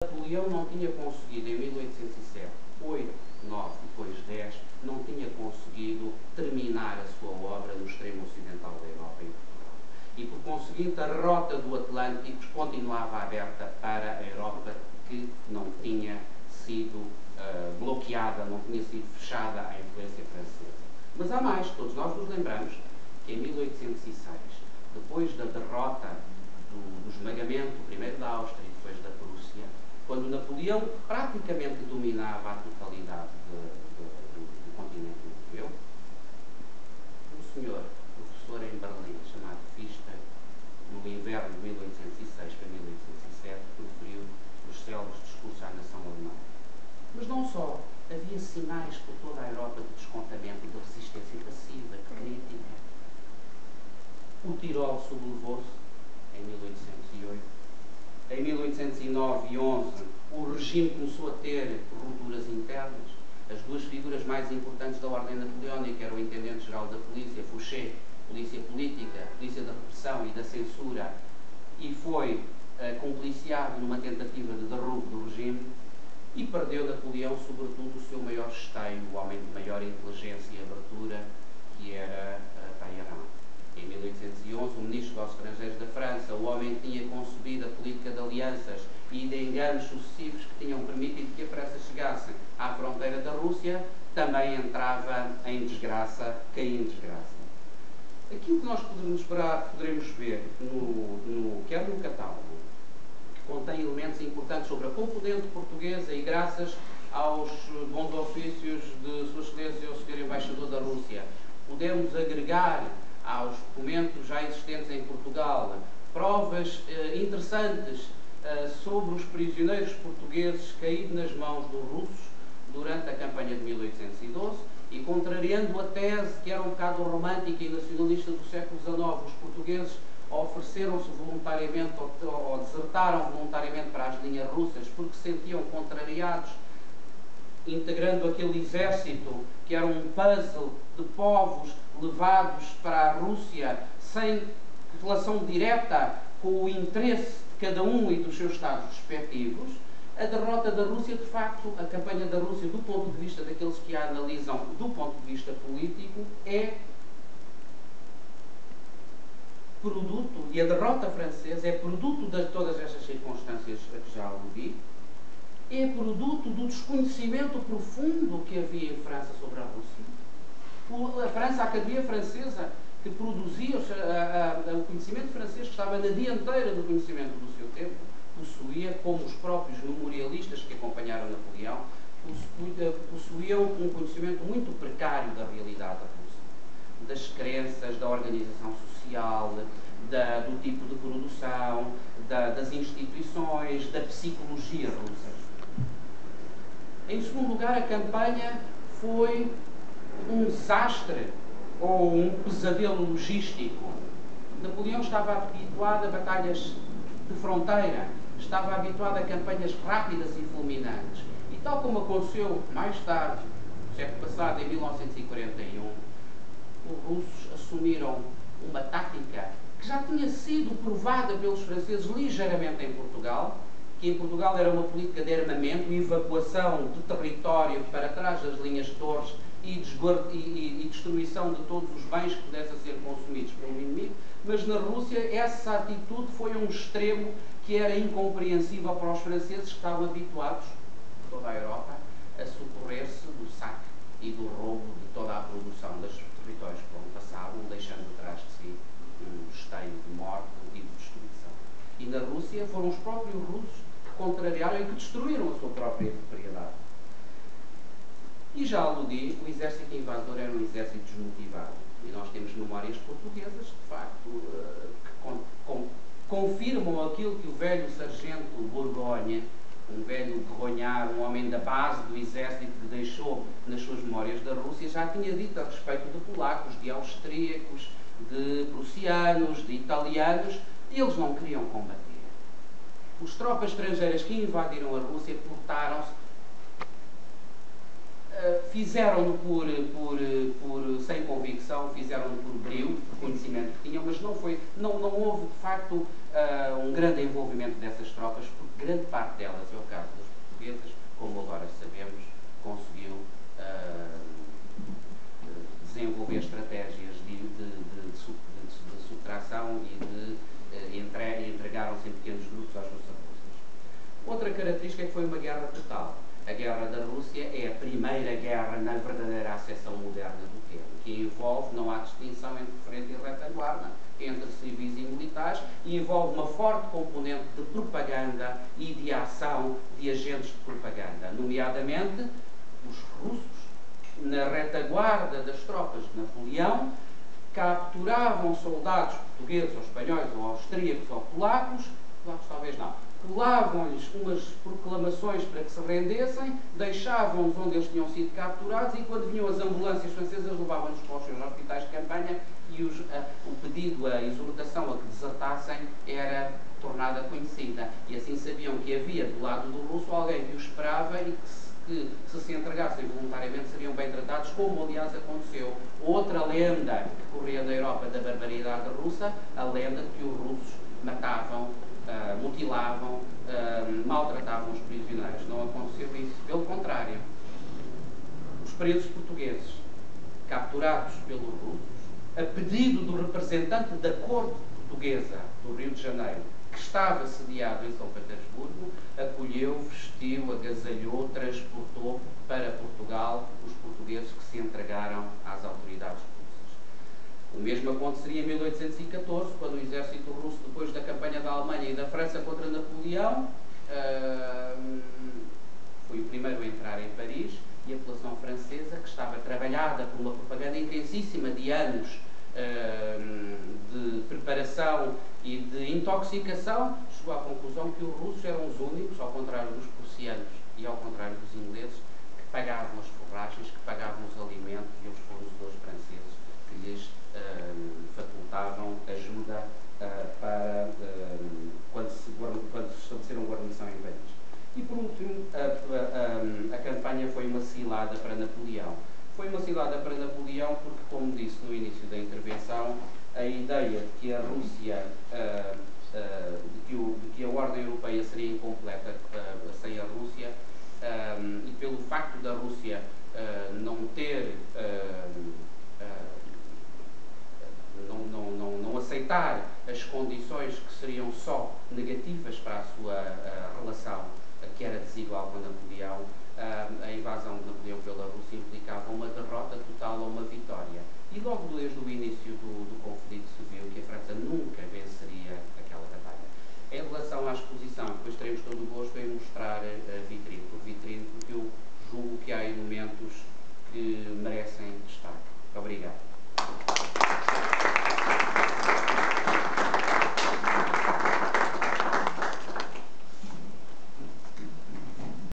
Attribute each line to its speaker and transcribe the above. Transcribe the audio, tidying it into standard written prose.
Speaker 1: Napoleão não tinha conseguido, em 1807, 8, 9, depois 10, não tinha conseguido terminar a sua obra no extremo ocidental da Europa e Portugal. E, por conseguinte, a rota do Atlântico continuava aberta para a Europa, que não tinha sido bloqueada, não tinha sido fechada à influência francesa. Mas há mais, todos nós nos lembramos que em 1806, depois da derrota do esmagamento, primeiro da Áustria e depois da Prússia, quando Napoleão praticamente dominava a totalidade do continente europeu, um senhor, professor em Berlim, chamado Fichte, no inverno de 1806 para 1807, proferiu os célebres discursos à nação alemã. Mas não só, havia sinais por toda a Europa de descontamento e de resistência passiva que queria ter. O Tirol sublevou-se em 1808. Em 1809 e 11, o regime começou a ter rupturas internas. As duas figuras mais importantes da ordem napoleónica eram o intendente-geral da polícia, Fouché, polícia política, polícia da repressão e da censura, e foi compliciado numa tentativa de derrubo do regime, e perdeu Napoleão, sobretudo, o seu maior esteio, o homem de maior inteligência e abertura, que era Talleyrand. Em 1811, o ministro dos Estrangeiros da França, o homem que tinha concebido a política de alianças e de enganos sucessivos que tinham permitido que a França chegasse à fronteira da Rússia, também entrava em desgraça, caía em desgraça. Aquilo que nós poderemos ver, quer no catálogo, que contém elementos importantes sobre a componente portuguesa e graças aos bons ofícios de Sua Excelência o Sr. Embaixador da Rússia, podemos agregar aos documentos já existentes em Portugal provas interessantes sobre os prisioneiros portugueses caídos nas mãos dos russos durante a campanha de 1812 e, contrariando a tese que era um bocado romântica e nacionalista do século XIX, os portugueses ofereceram-se voluntariamente ou desertaram voluntariamente para as linhas russas porque se sentiam contrariados, integrando aquele exército que era um puzzle de povos levados para a Rússia sem relação direta com o interesse de cada um e dos seus estados respectivos. A derrota da Rússia, de facto, a campanha da Rússia, do ponto de vista daqueles que a analisam do ponto de vista político, é produto, e a derrota francesa é produto de todas estas circunstâncias a que já aludi, é produto do desconhecimento profundo que havia em França sobre a Rússia. A França, a Academia Francesa, que produzia o conhecimento francês, que estava na dianteira do conhecimento do seu tempo, possuía, como os próprios memorialistas que acompanharam Napoleão, possuíam um conhecimento muito precário da realidade russa, das crenças, da organização social, do tipo de produção, das instituições, da psicologia russa. Em segundo lugar, a campanha foi um desastre ou um pesadelo logístico. Napoleão estava habituado a batalhas de fronteira, estava habituado a campanhas rápidas e fulminantes. E tal como aconteceu mais tarde, no século passado, em 1941, os russos assumiram uma tática que já tinha sido provada pelos franceses ligeiramente em Portugal, que em Portugal era uma política de armamento, evacuação de território para trás das linhas de torres e destruição de todos os bens que pudessem ser consumidos pelo inimigo, mas na Rússia essa atitude foi um extremo que era incompreensível para os franceses, que estavam habituados, toda a Europa, a socorrer-se do saque e do roubo de toda a produção dos territórios por onde passavam, deixando atrás de si um esteio de morte e de destruição. E na Rússia foram os próprios russos que contrariaram e que destruíram a sua própria propriedade. E já aludi, o exército invasor era um exército desmotivado. E nós temos memórias portuguesas, de facto, que confirmam aquilo que o velho sargento Borgonha, um velho guerronhar, um homem da base do exército que deixou nas suas memórias da Rússia, já tinha dito a respeito de polacos, de austríacos, de prussianos, de italianos, e eles não queriam combater. As tropas estrangeiras que invadiram a Rússia portaram-se fizeram-no sem convicção, fizeram-no por brio, por conhecimento que tinham, mas não houve de facto um grande envolvimento dessas tropas, porque grande parte delas, é o caso das portuguesas, como agora sabemos, conseguiu desenvolver estratégias de subtração e entregaram-se em pequenos grupos às russas. Outra característica é que foi uma guerra total. A Guerra da Rússia é a primeira guerra na verdadeira acessão moderna do termo, que envolve, não há distinção entre frente e retaguarda, entre civis e militares, e envolve uma forte componente de propaganda e de ação de agentes de propaganda, nomeadamente os russos, na retaguarda das tropas de Napoleão, capturavam soldados portugueses ou espanhóis ou austríacos ou polacos talvez não, colavam-lhes umas proclamações para que se rendessem, deixavam-nos onde eles tinham sido capturados e quando vinham as ambulâncias francesas levavam-nos para os seus hospitais de campanha e o pedido, a exortação a que desertassem era tornada conhecida. E assim sabiam que havia do lado do russo alguém que os esperava e que se entregassem voluntariamente seriam bem tratados, como aliás aconteceu. Outra lenda que corria na Europa da barbaridade russa, a lenda de que os russos matavam, mutilavam, maltratavam os prisioneiros. Não aconteceu isso. Pelo contrário, os presos portugueses, capturados pelos russos, a pedido do representante da corte portuguesa do Rio de Janeiro, que estava sediado em São Petersburgo, acolheu, vestiu, agasalhou, transportou para Portugal os portugueses que se entregaram às autoridades russas. O mesmo aconteceria em 1814, quando o exército russo, depois da campanha da Alemanha e da França contra Napoleão, foi o primeiro a entrar em Paris, e a população francesa, que estava trabalhada por uma propaganda intensíssima de anos de preparação e de intoxicação, chegou à conclusão que os russos eram os únicos, ao contrário dos prussianos e ao contrário dos ingleses, que pagavam as forragens, que pagavam os alimentos e os fornecedores franceses que lhes facultavam ajuda para quando se estabeleceram guarnição em Paris. E por último, a campanha foi uma cilada para Napoleão. Foi uma cilada para Napoleão porque, como disse no início da intervenção, a ideia de que a Rússia, de que a ordem europeia seria incompleta sem a Rússia, e pelo facto da Rússia não ter, não aceitar as condições que seriam só negativas para a sua relação, que era desigual com Napoleão, a invasão de Napoleão pela Rússia implicava uma derrota total ou uma vitória. E logo desde o início do conflito se viu que a França nunca venceria aquela batalha. Em relação à exposição, depois teremos todo o gosto em mostrar vitrine por vitrine, porque eu julgo que há elementos que merecem destaque. Obrigado.